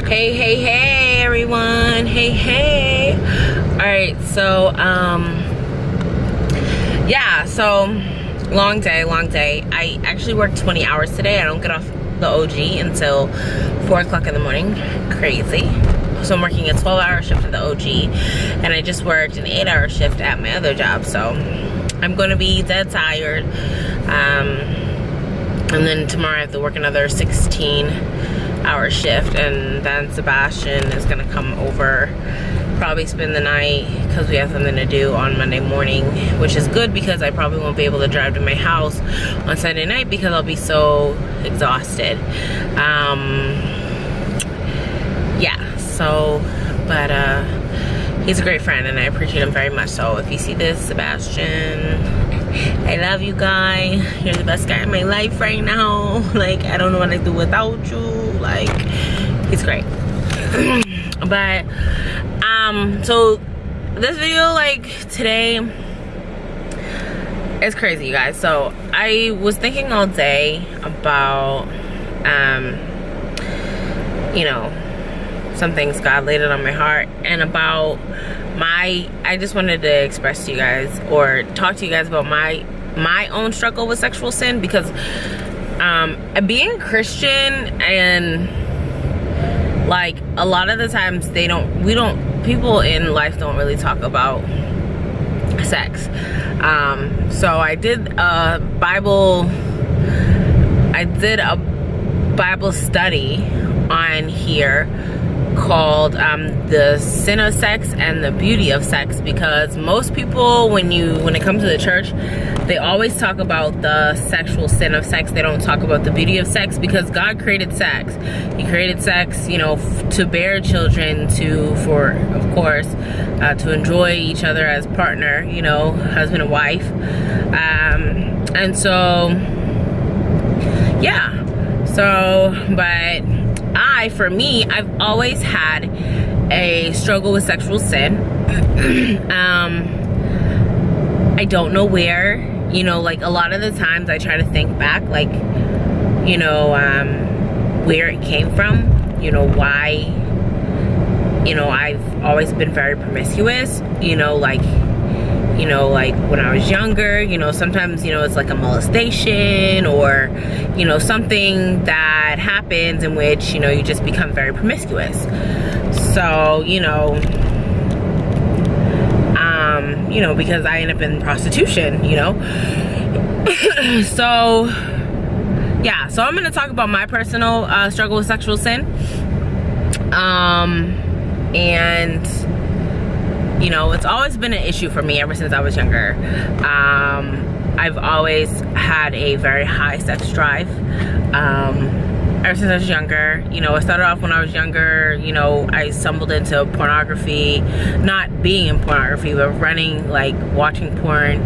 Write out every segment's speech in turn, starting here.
Hey everyone. Hey. All right, so yeah, so long day. I actually worked 20 hours today. I don't get off the OG until 4 o'clock in the morning. Crazy. So I'm working a 12-hour shift at the OG, and I just worked an 8-hour shift at my other job, so I'm gonna be dead tired. And then tomorrow I have to work another 16-hour shift, and then Sebastian is gonna come over, probably spend the night because we have something to do on Monday morning, which is good because I probably won't be able to drive to my house on Sunday night because I'll be so exhausted. Yeah, so, but he's a great friend and I appreciate him very much. So if you see this, Sebastian, I love you, guy. You're the best guy in my life right now. Like, I don't know what I do without you. Like, he's great. But so this video, like, today is crazy, you guys. So I was thinking all day about you know, some things God laid it on my heart, and about I just wanted to express to you guys, or talk to you guys about my own struggle with sexual sin, because being Christian, and like a lot of the times people in life don't really talk about sex. So I did a Bible study on here called the sin of sex and the beauty of sex, because most people, when it comes to the church, they always talk about the sexual sin of sex. They don't talk about the beauty of sex, because God created sex. He created sex, you know, to bear children, of course, to enjoy each other as partner, you know, husband and wife. And so, yeah. So, but for me, I've always had a struggle with sexual sin. I don't know where, you know, like a lot of the times I try to think back, like, you know, where it came from, you know, why, you know, I've always been very promiscuous, you know, like when I was younger, you know, sometimes, you know, it's like a molestation, or, you know, something that happens in which, you know, you just become very promiscuous. So, you know, because I end up in prostitution, you know. So, yeah, so I'm going to talk about my personal struggle with sexual sin. And you know, it's always been an issue for me ever since I was younger. I've always had a very high sex drive. Ever since I was younger, you know, it started off when I was younger, you know, I stumbled into pornography, not being in pornography, but watching porn.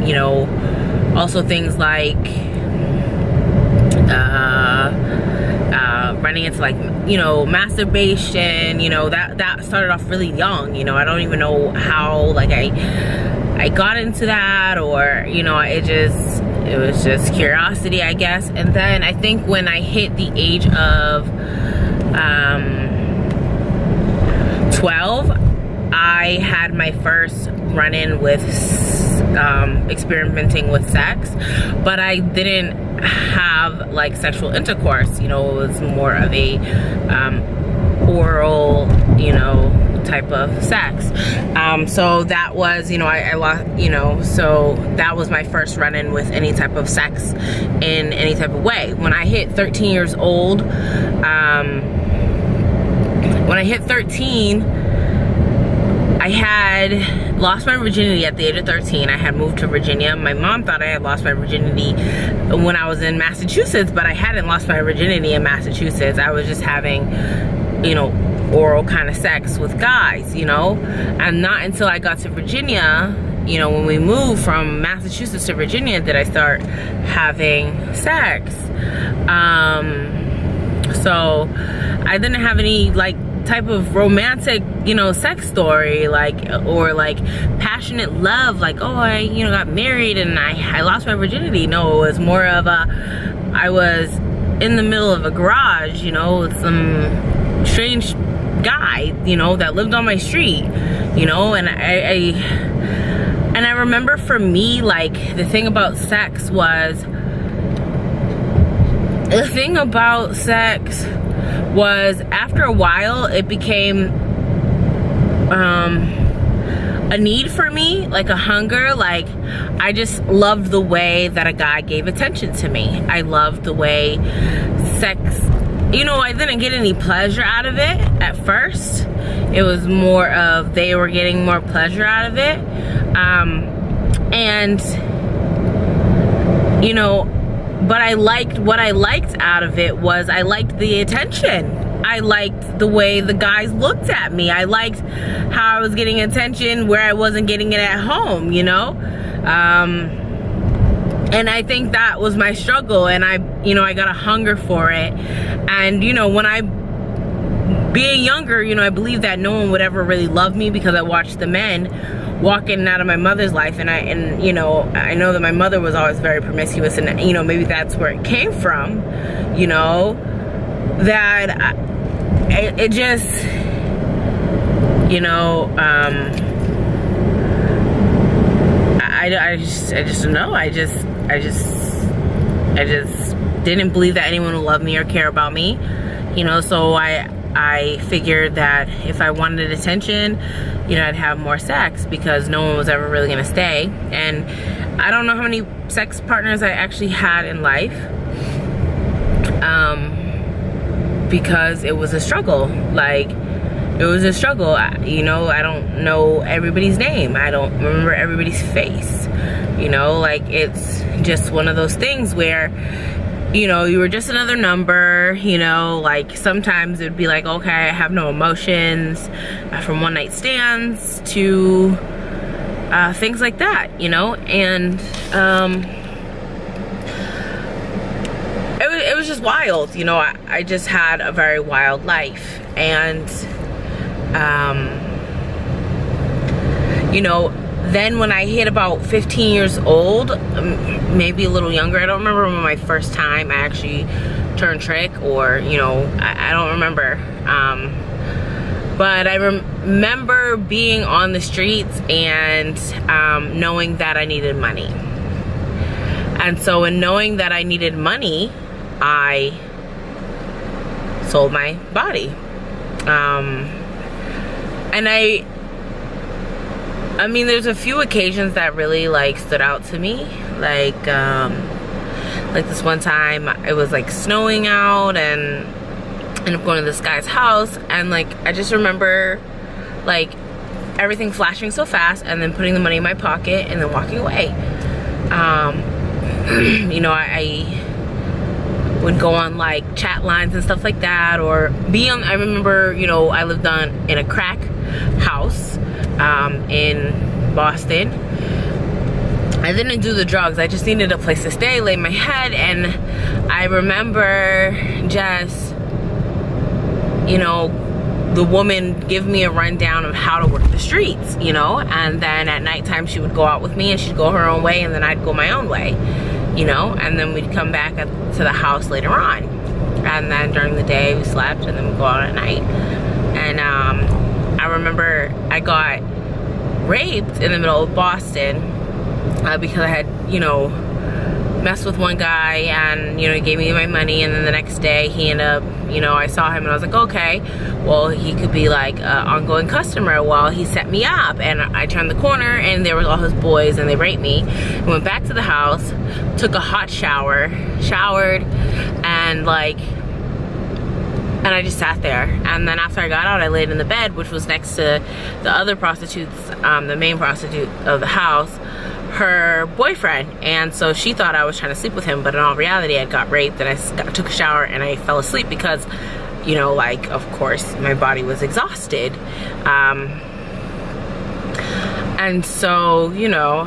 You know, also things like running into, like, you know, masturbation, you know, that started off really young. You know, I don't even know how, like, I got into that, or, you know, it was just curiosity, I guess. And then I think when I hit the age of 12, I had my first run-in with experimenting with sex, but I didn't have like sexual intercourse. You know, it was more of a oral, you know, type of sex. So that was, you know, I lost, you know, so that was my first run-in with any type of sex in any type of way. When I hit 13 years old, I had lost my virginity at the age of 13. I had moved to Virginia. My mom thought I had lost my virginity when I was in Massachusetts, but I hadn't lost my virginity in Massachusetts. I was just having, you know, oral kind of sex with guys, you know. And not until I got to Virginia, you know, when we moved from Massachusetts to Virginia, did I start having sex. So I didn't have any, like, type of romantic, you know, sex story, like, or like passionate love, like, oh, I, you know, got married and I lost my virginity. No, it was more of a, I was in the middle of a garage, you know, with some strange guy, you know, that lived on my street, you know. And I remember for me, like, the thing about sex was after a while it became a need for me, like a hunger. Like, I just loved the way that a guy gave attention to me. I loved the way sex, you know, I didn't get any pleasure out of it at first. It was more of they were getting more pleasure out of it. And, you know, but what I liked out of it was I liked the attention. I liked the way the guys looked at me. I liked how I was getting attention where I wasn't getting it at home, you know? And I think that was my struggle, and I got a hunger for it. And, you know, being younger, you know, I believed that no one would ever really love me because I watched the men walk in and out of my mother's life, and you know, I know that my mother was always very promiscuous, and, you know, maybe that's where it came from, you know, that it just, you know, I just don't know. I just didn't believe that anyone would love me or care about me, you know. So I figured that if I wanted attention, you know, I'd have more sex because no one was ever really gonna stay. And I don't know how many sex partners I actually had in life, because it was a struggle. Like, it was a struggle. You know, I don't know everybody's name. I don't remember everybody's face. You know, like, it's just one of those things where, you know, you were just another number, you know. Like, sometimes it'd be like, okay, I have no emotions, from one night stands to things like that, you know. And it was just wild, you know. I just had a very wild life. And you know, then when I hit about 15 years old, maybe a little younger, I don't remember when my first time I actually turned trick, or, you know, I don't remember. But I remember being on the streets and knowing that I needed money. And so in knowing that I needed money, I sold my body. And I mean, there's a few occasions that really, like, stood out to me. Like this one time, it was like snowing out, and I ended up going to this guy's house, and, like, I just remember, like, everything flashing so fast, and then putting the money in my pocket and then walking away. You know, I would go on, like, chat lines and stuff like that, or I remember, you know, I lived in a crack house in Boston. I didn't do the drugs. I just needed a place to stay, lay my head. And I remember just, you know, the woman give me a rundown of how to work the streets, you know. And then at nighttime she would go out with me, and she'd go her own way, and then I'd go my own way, you know. And then we'd come back to the house later on. And then during the day we slept, and then we'd go out at night. And I remember I got raped in the middle of Boston because I had, you know, messed with one guy, and, you know, he gave me my money, and then the next day he ended up, you know, I saw him and I was like, okay, well, he could be like an ongoing customer. Well, he set me up, and I turned the corner and there was all his boys, and they raped me. I went back to the house, took a hot shower, showered, and, like, and I just sat there. And then after I got out, I laid in the bed, which was next to the other prostitutes, the main prostitute of the house, her boyfriend. And so she thought I was trying to sleep with him, but in all reality, I got raped, and I took a shower and I fell asleep because, you know, like, of course, my body was exhausted. And so, you know,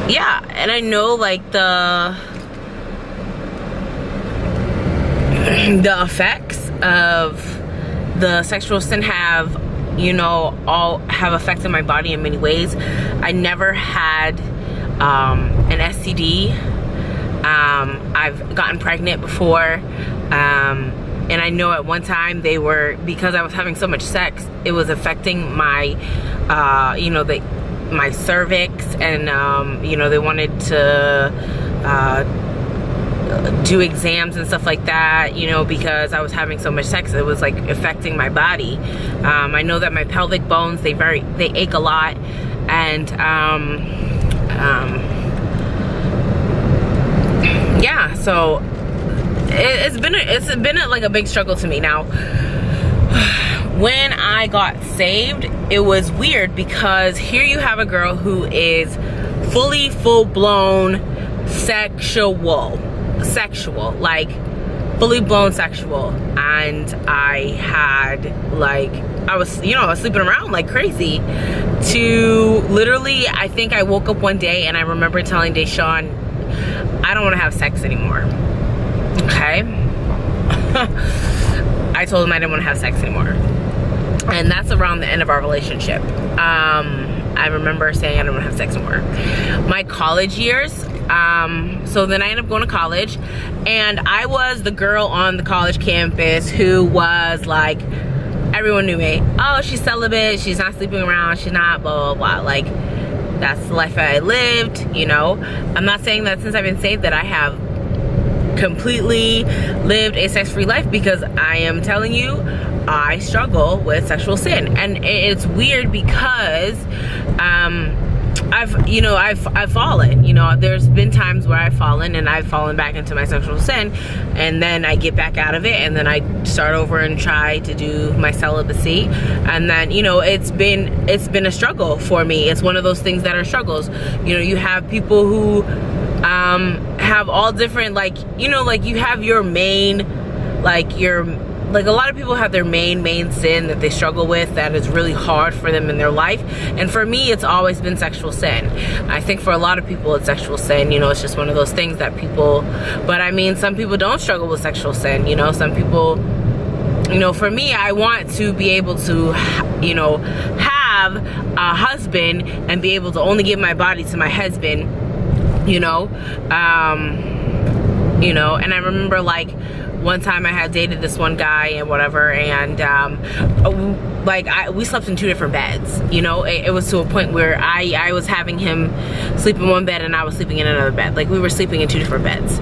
yeah, and I know, like, the effects of the sexual sin have, you know, all have affected my body in many ways. I never had an STD I've gotten pregnant before. And I know at one time they were, because I was having so much sex, it was affecting my, you know, my cervix, and, you know, they wanted to do exams and stuff like that, you know, because I was having so much sex. It was like affecting my body. I know that my pelvic bones, they ache a lot, and, yeah, so it's been like a big struggle to me. Now, when I got saved, it was weird, because here you have a girl who is full-blown sexual, like fully blown sexual, and I had, like, I was sleeping around like crazy, to literally, I think I woke up one day and I remember telling Deshaun, I don't want to have sex anymore. Okay. I told him I didn't want to have sex anymore, and that's around the end of our relationship. I remember saying I don't want to have sex anymore. My college years, so then I ended up going to college, and I was the girl on the college campus who was like, everyone knew me. Oh, she's celibate, she's not sleeping around, she's not blah blah blah. Like, that's the life I lived, you know. I'm not saying that since I've been saved that I have completely lived a sex-free life, because I am telling you, I struggle with sexual sin. And it's weird because I've fallen, you know. There's been times where I've fallen, and I've fallen back into my sexual sin, and then I get back out of it, and then I start over and try to do my celibacy, and then, you know, it's been a struggle for me. It's one of those things that are struggles. You know, you have people who have all different, like, you know, like you have your main, like a lot of people have their main sin that they struggle with, that is really hard for them in their life. And for me, it's always been sexual sin. I think for a lot of people it's sexual sin, you know. It's just one of those things that people, but I mean, some people don't struggle with sexual sin, you know. Some people, you know, for me, I want to be able to, you know, have a husband and be able to only give my body to my husband, you know. You know, and I remember, like, one time I had dated this one guy and whatever, and we slept in 2 different beds, you know. It was to a point where I was having him sleep in one bed and I was sleeping in another bed. Like, we were sleeping in 2 different beds.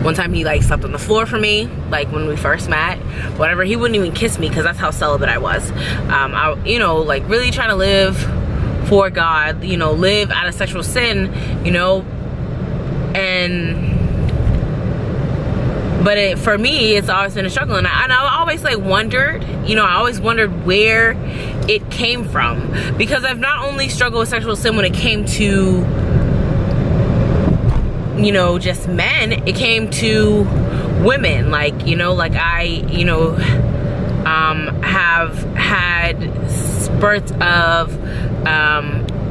One time he, like, slept on the floor for me, like, when we first met, whatever. He wouldn't even kiss me, because that's how celibate I was. I, you know, like, really trying to live for God, you know, live out of sexual sin, you know. But for me, it's always been a struggle, and I always, like, wondered, you know, I always wondered where it came from, because I've not only struggled with sexual sin when it came to, you know, just men, it came to women, like, you know, like I, you know, have had spurts of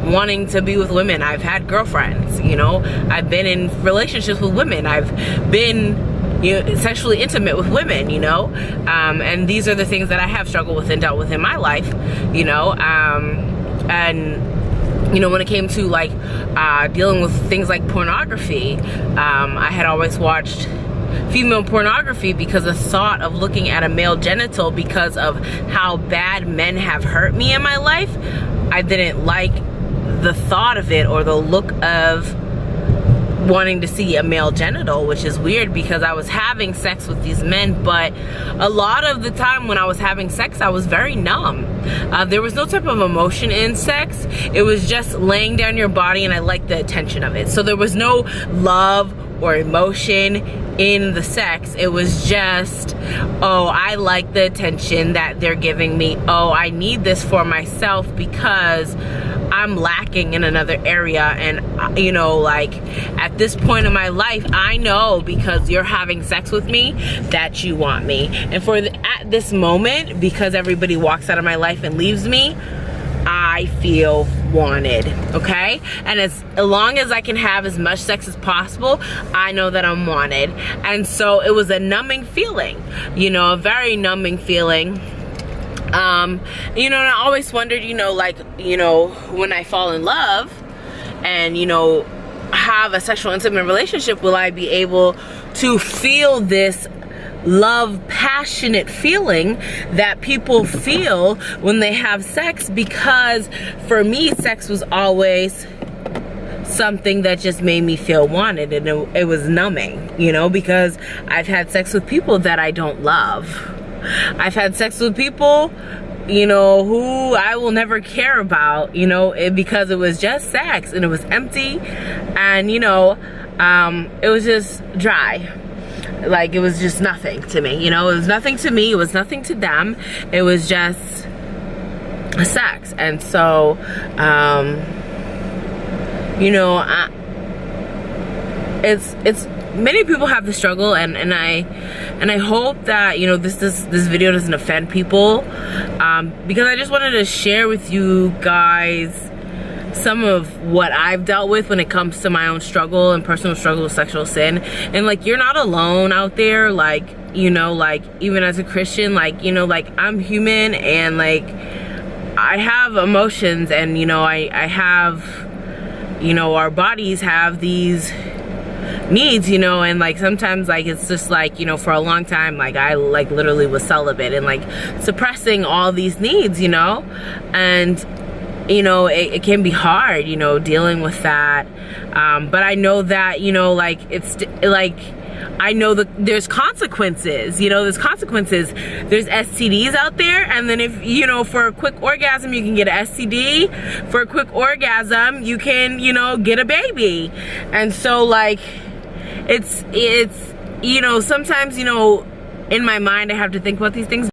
wanting to be with women. I've had girlfriends, you know. I've been in relationships with women. I've been, you know, sexually intimate with women, you know. And these are the things that I have struggled with and dealt with in my life, you know. And, you know, when it came to, like, dealing with things like pornography, I had always watched female pornography because the thought of looking at a male genital, because of how bad men have hurt me in my life, I didn't like the thought of it, or the look of wanting to see a male genital, which is weird because I was having sex with these men, but a lot of the time when I was having sex, I was very numb. There was no type of emotion in sex. It was just laying down your body, and I liked the attention of it. So there was no love or emotion in the sex. It was just, oh, I like the attention that they're giving me. Oh, I need this for myself because I'm lacking in another area. And, you know, like, at this point in my life, I know because you're having sex with me that you want me. And at this moment, because everybody walks out of my life and leaves me, I feel wanted, okay? And as long as I can have as much sex as possible, I know that I'm wanted. And so it was a numbing feeling, you know, a very numbing feeling. You know, and I always wondered, you know, like, you know, when I fall in love and, you know, have a sexual intimate relationship will I be able to feel this love, passionate feeling that people feel when they have sex, because for me sex was always something that just made me feel wanted, and it was numbing, you know, because I've had sex with people that I don't love. I've had sex with people, you know, who I will never care about, you know, because it was just sex and it was empty, and you know, it was just dry. Like, it was just nothing to me, you know. It was nothing to me, it was nothing to them. It was just sex. And so you know, it's many people have the struggle, and I hope that, you know, this video doesn't offend people, because I just wanted to share with you guys some of what I've dealt with when it comes to my own struggle and personal struggle with sexual sin. And like, you're not alone out there. Like, you know, like, even as a Christian, like, you know, like, I'm human, and like, I have emotions, and you know, I have, you know, our bodies have these needs, you know, and like, sometimes like, it's just like, you know, for a long time, like, I like literally was celibate and like suppressing all these needs, you know, and you know, it can be hard, you know, dealing with that, but I know that, you know, like, it's like, I know that there's consequences, you know, there's consequences. There's STDs out there, and then if, you know, for a quick orgasm you can get an STD, for a quick orgasm you can, you know, get a baby. And so like, it's you know, sometimes, you know, in my mind I have to think about these things.